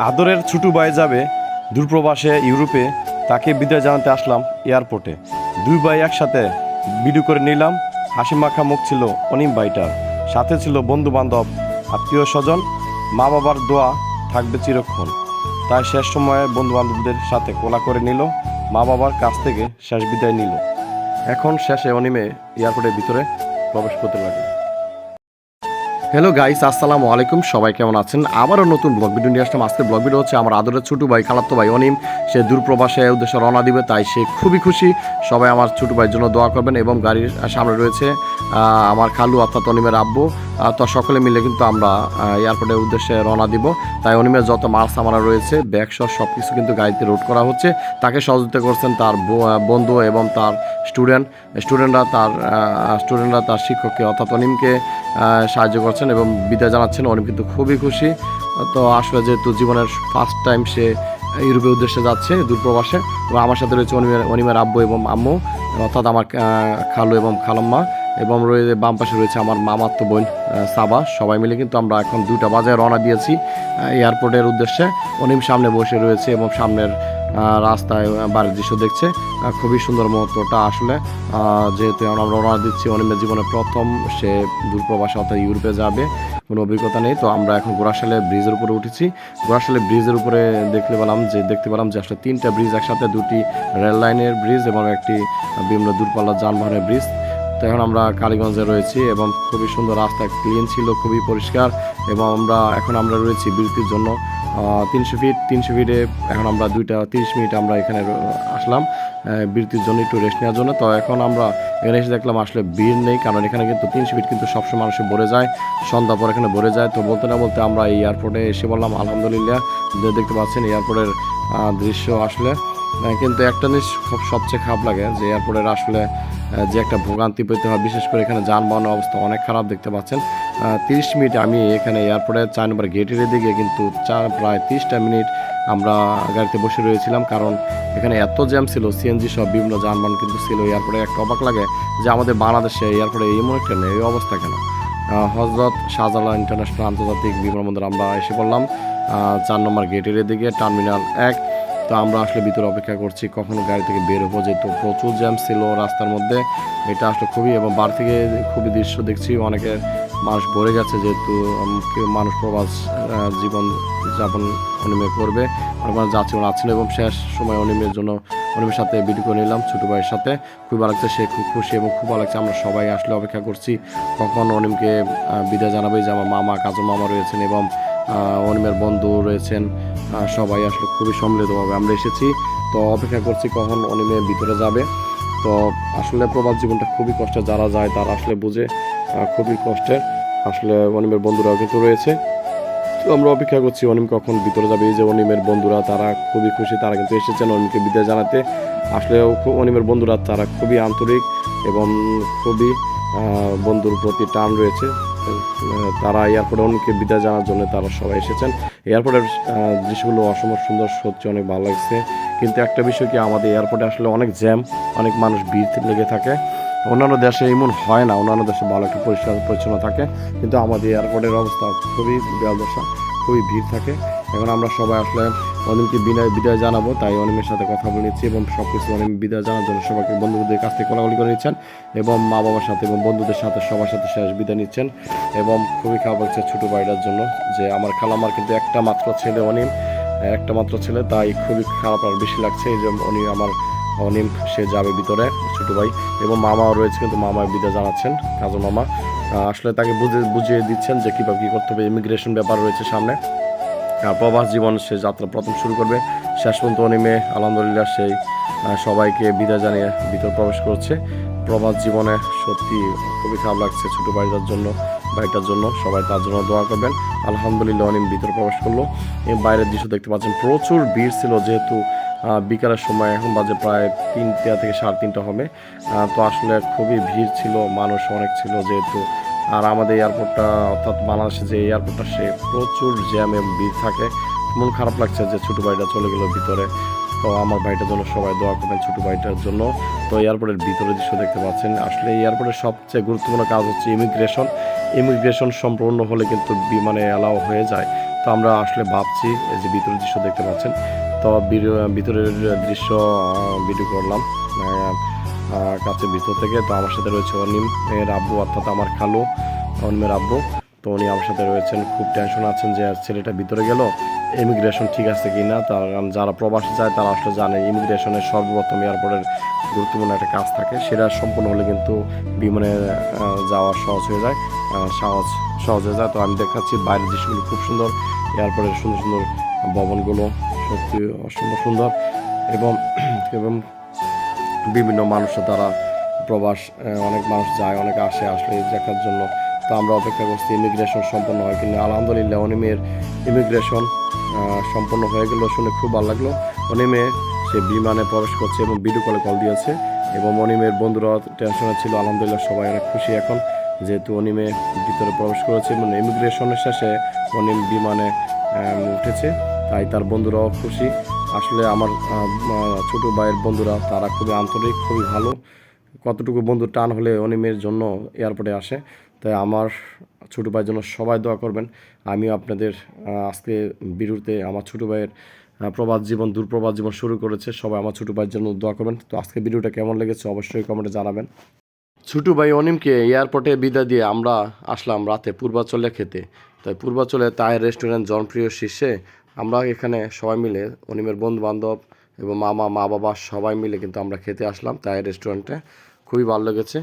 আদরের ছোটো ভাই যাবে দূরপ্রবাসে ইউরোপে, তাকে বিদায় জানাতে আসলাম এয়ারপোর্টে। দুই ভাই একসাথে ভিডিও করে নিলাম। হাসি মাখা মুখ ছিল অনিম ভাইটার, সাথে ছিল বন্ধু বান্ধব, আত্মীয় স্বজন, মা বাবার দোয়া থাকবে চিরক্ষণ। তাই শেষ সময়ে বন্ধু বান্ধবদের সাথে কোলা করে নিল, মা বাবার কাছ থেকে শেষ বিদায় নিল। এখন শেষে অনিমে এয়ারপোর্টের ভিতরে প্রবেশ করতে লাগলো। হ্যালো গাইস, আসসালামু আলাইকুম। সবাই কেমন আছেন? আবারও নতুন ব্লগ ভিডিও নিয়ে আসলাম। আজকের ব্লগ ভিডিও হচ্ছে আমার আদরের ছোটো ভাই, খালাতো ভাই অনিম। সে দূরপ্রবাসে উদ্দেশ্যে রওনা দিবে, তাই সে খুবই খুশি। সবাই আমার ছোটো ভাইয়ের জন্য দোয়া করবেন। এবং গাড়ির সামনে রয়েছে আমার খালু অর্থাৎ অনিমের আব্বু। তো সকলে মিলে কিন্তু আমরা এয়ারপোর্টের উদ্দেশ্যে রওনা দিব। তাই অনিমের যত মাল সামানা রয়েছে, ব্যাগ সহ সব কিছু কিন্তু গাড়িতে লোড করা হচ্ছে। তাকে সহযোগিতা করছেন তার বন্ধু এবং তার স্টুডেন্টরা তার শিক্ষককে অর্থাৎ অনিমকে সাহায্য করছেন এবং বিদায় জানাচ্ছেন। অনিম কিন্তু খুবই খুশি। তো আসলে যেহেতু জীবনের ফার্স্ট টাইম সে ইউরোপের উদ্দেশ্যে যাচ্ছে দূরপ্রবাসে, এবং আমার সাথে রয়েছে অনিমের আব্বু এবং আম্মু অর্থাৎ আমার খালু এবং খালাম্মা, এবং বাম পাশে রয়েছে আমার মামাতো বোন সাবা। সবাই মিলে কিন্তু আমরা এখন 2টা বাজায় রওনা দিয়েছি এয়ারপোর্টের উদ্দেশ্যে। অনিম সামনে বসে রয়েছে এবং সামনের রাস্তায় বাড়ির দৃশ্য দেখছে। খুবই সুন্দর মুহূর্তটা আসলে, যেহেতু আমরা রওনা দিচ্ছি। অনিমের জীবনে প্রথম সে দূরপ্রবাসে অর্থাৎ ইউরোপে যাবে, কোনো অভিজ্ঞতা নেই। তো আমরা এখন গোরাশালে ব্রিজের উপরে উঠেছি। গোরাশালে ব্রিজের উপরে দেখতে পেলাম যে আসলে 3টা ব্রিজ একসাথে, 2টি রেল লাইনের ব্রিজ এবং একটি বিভিন্ন দূরপাল্লার যানবাহনের ব্রিজ। তো এখন আমরা কালীগঞ্জে রয়েছি এবং খুবই সুন্দর, রাস্তা ক্লিন ছিল, খুবই পরিষ্কার। এবং এখন আমরা রয়েছি বিরতির জন্য 300 ফিটে। এখন আমরা 2টা 30 মিনিট আমরা এখানে আসলাম বিরতির জন্য, একটু রেস্ট নেওয়ার জন্য। তো এখন আমরা এখানে এসে দেখলাম আসলে ভিড় নেই, কারণ এখানে কিন্তু 300 ফিট কিন্তু সবসময় মানুষে ভরে যায়, সন্ধ্যা পর এখানে ভরে যায়। তো বলতে না বলতে আমরা এই এয়ারপোর্টে এসে বললাম আলহামদুলিল্লাহ। দেখতে পাচ্ছেন এয়ারপোর্টের দৃশ্য আসলে, কিন্তু একটা জিনিস সবচেয়ে খারাপ লাগে যে এয়ারপোর্টের আসলে যে একটা ভোগান্তি পেতে হয়, বিশেষ করে এখানে যানবাহনের অবস্থা অনেক খারাপ। দেখতে পাচ্ছেন 30 মিনিট আমি এখানে এয়ারপোর্টের 4 নম্বর গেটের দিকে কিন্তু প্রায় 30টা মিনিট আমরা গাড়িতে বসে রয়েছিলাম, কারণ এখানে এত জ্যাম ছিল, সিএনজি সব বিভিন্ন যানবাহন কিন্তু ছিল এয়ারপোর্টে। একটা অবাক লাগে যে আমাদের বাংলাদেশে এয়ারপোর্টে এমন একটা নেই, এই অবস্থা কেন? হজরত শাহজালাল ইন্টারন্যাশনাল আন্তর্জাতিক বিমানবন্দর আমরা এসে পড়লাম 4 নম্বর গেটের দিকে, টার্মিনাল 1। তো আমরা আসলে ভিতরে অপেক্ষা করছি কখনো গাড়ি থেকে বের হবো, যেহেতু প্রচুর জ্যাম ছিল রাস্তার মধ্যে। এটা আসলে খুবই, এবং বার থেকে খুবই দৃশ্য দেখছি, অনেকের মানুষ ভরে গেছে, যেহেতু মানুষ প্রবাস জীবন যাপন অনিমে করবে, অনেক যাচ্ছে আসছিল। এবং শেষ সময় অনিমের সাথে ভিডিও করে নিলাম ছোটো ভাইয়ের সাথে। খুব ভালো লাগছে, সে খুব খুশি এবং খুব ভালো লাগছে। আমরা সবাই আসলে অপেক্ষা করছি কখন অনিমকে বিদায় জানাবে। যে আমার মামা, কাজু মামা রয়েছেন এবং অনিমের বন্ধু রয়েছেন, সবাই আসলে খুবই সম্মিলিতভাবে আমরা এসেছি। তো অপেক্ষা করছি কখন অনিমের ভিতরে যাবে। তো আসলে প্রবাস জীবনটা খুবই কষ্টের, যারা যায় তারা আসলে বুঝে, খুবই কষ্টের আসলে। অনিমের বন্ধুরাও কিন্তু রয়েছে। তো আমরা অপেক্ষা করছি অনিম কখন ভিতরে যাবে। এই যে অনিমের বন্ধুরা, তারা খুবই খুশি, তারা কিন্তু এসেছেন অনিমকে বিদায় জানাতে। আসলে অনিমের বন্ধুরা তারা খুবই আন্তরিক এবং খুবই বন্ধুর প্রতি টান রয়েছে। তারা এয়ারপোর্টে অনিমকে বিদায় জানার জন্য তারা সবাই এসেছেন। এয়ারপোর্টের দৃশ্যগুলো অসম্ভব সুন্দর, সত্যি অনেক ভালো লাগছে। কিন্তু একটা বিষয় কি, আমাদের এয়ারপোর্টে আসলে অনেক জ্যাম, অনেক মানুষ ভিড় লেগে থাকে। অন্যান্য দেশে এমন হয় না, অন্যান্য দেশে ভালো একটু পরিষ্কার পরিচ্ছন্ন থাকে, কিন্তু আমাদের এয়ারপোর্টের অবস্থা খুবই বেদশা, খুবই ভিড় থাকে। এখন আমরা সবাই আসলে অনিমকে বিদায় জানাবো, তাই অনিমের সাথে কথা বলে নিচ্ছি এবং সব কিছু অনিম বিদায় জানার জন্য সবাইকে বন্ধুদের কাছ থেকে কোলাকুলি করে নিচ্ছেন এবং মা বাবার সাথে এবং বন্ধুদের সাথে সবার সাথে শেষ বিদায় নিচ্ছেন। এবং খুবই খারাপ লাগছে ছোটো ভাইটার জন্য, যে আমার খালামার কিন্তু একটা মাত্র ছেলে অনিম, একটা মাত্র ছেলে, তাই খুবই খারাপ আর বেশি লাগছে। এই যে অনিম সে যাবে ভিতরে, ছোটো ভাই এবং মামাও রয়েছে, কিন্তু মামার বিদায় জানাচ্ছেন কাজু মামা। আসলে তাকে বুঝিয়ে দিচ্ছেন যে কীভাবে কী করতে হবে। ইমিগ্রেশন ব্যাপার রয়েছে সামনে, প্রবাস জীবন সে যাত্রা প্রথম শুরু করবে। শেষ পর্যন্ত অনিমে আলহামদুলিল্লাহ সেই সবাইকে বিদায় জানিয়ে ভিতর প্রবেশ করছে। প্রবাস জীবনে সত্যি খুবই খারাপ লাগছে ছোটো ভাইটার জন্য। সবাই তার জন্য দোয়া করবেন। আলহামদুলিল্লাহ অনিম ভিতরে প্রবেশ করলো। এই বাইরের দৃশ্য দেখতে পাচ্ছেন, প্রচুর ভিড় ছিল, যেহেতু বিকালের সময়, এখন বাজে প্রায় 3টা থেকে 3:30 হবে। তো আসলে খুবই ভিড় ছিল, মানুষ অনেক ছিল যেহেতু। আর আমাদের এয়ারপোর্টটা অর্থাৎ বাংলাদেশে যে এয়ারপোর্টটা, সে প্রচুর জ্যাম এবং ভিড় থাকে। মন খারাপ লাগছে যে ছোটো ভাইটা চলে গেল ভিতরে। তো আমার ভাইটার জন্য সবাই দোয়া করবেন, ছোটো ভাইটার জন্য। তো এয়ারপোর্টের ভিতরে দৃশ্য দেখতে পাচ্ছেন। আসলে এয়ারপোর্টের সবচেয়ে গুরুত্বপূর্ণ কাজ হচ্ছে ইমিগ্রেশন সম্পূর্ণ হলে কিন্তু বিমানে অ্যালাও হয়ে যায়। তো তো আমরা আসলে ভাবছি, এই যে ভিতরের দৃশ্য দেখতে পাচ্ছেন, তো ভিতরের দৃশ্য ভিডিও করলাম কাছে ভিতর থেকে। তো আমার সাথে রয়েছে অনিম এর আব্বু, অর্থাৎ আমার খালু অনিমের আব্বু। তো উনি আমার সাথে রয়েছেন, খুব টেনশন আছেন যে ছেলেটা ভিতরে গেল ইমিগ্রেশন ঠিক আছে কি না। তার যারা প্রবাসে যায় তারা আসলে জানে ইমিগ্রেশনের সর্বপ্রথম এয়ারপোর্টের গুরুত্বপূর্ণ একটা কাজ থাকে, সেটা সম্পূর্ণ হলে কিন্তু বিমানে যাওয়া সহজ হয়ে যায়, সহজ হয়ে যায়। তো আমি দেখাচ্ছি বাইরের দৃশ্যগুলো খুব সুন্দর, এয়ারপোর্টের সুন্দর সুন্দর ভবনগুলো সত্যি অসম্ভব সুন্দর, এবং এবং বিভিন্ন মানুষও তারা প্রবাস, অনেক মানুষ যায়, অনেকে আসে আসলে দেখার জন্য। তো আমরা অপেক্ষা করছি ইমিগ্রেশন সম্পন্ন হয় কিন্তু আলহামদুলিল্লাহ অনিমের ইমিগ্রেশন সম্পন্ন হয়ে গেল, শুনে খুব ভালো লাগলো। অনিমে সে বিমানে প্রবেশ করছে এবং ভিডিও কলে কল দিয়েছে, এবং অনিমের বন্ধুরা টেনশনে ছিল। আলহামদুলিল্লাহ সবাই অনেক খুশি এখন, যেহেতু অনিমে ভিতরে প্রবেশ করেছে এবং ইমিগ্রেশনের শেষে অনিম বিমানে উঠেছে, তাই তার বন্ধুরাও খুশি। আসলে আমার ছোটো ভাইয়ের বন্ধুরা তারা খুবই আন্তরিক, খুবই ভালো। কতটুকু বন্ধু টান হলে অনিমের জন্য এয়ারপোর্টে আসে। তাই আমার ছোটো ভাইয়ের জন্য সবাই দোয়া করবেন। আমিও আপনাদের আজকে ভিডিওতে আমার ছোটো ভাইয়ের প্রবাস জীবন, দূরপ্রবাস জীবন শুরু করেছে, সবাই আমার ছোটো ভাইয়ের জন্য দোয়া করবেন। তো আজকে ভিডিওটা কেমন লেগেছে অবশ্যই কমেন্টে জানাবেন। ছোটো ভাই অনিমকে এয়ারপোর্টে বিদায় দিয়ে আমরা আসলাম রাতে পূর্বাচলে খেতে। তাই পূর্বাচলে তায়ের রেস্টুরেন্ট জনপ্রিয় শীর্ষে আমরা এখানে সবাই মিলে, অনিমের বন্ধু বান্ধব এবং মামা মা বাবা সবাই মিলে কিন্তু আমরা খেতে আসলাম তায়ের রেস্টুরেন্টে। খুবই ভালো লেগেছে।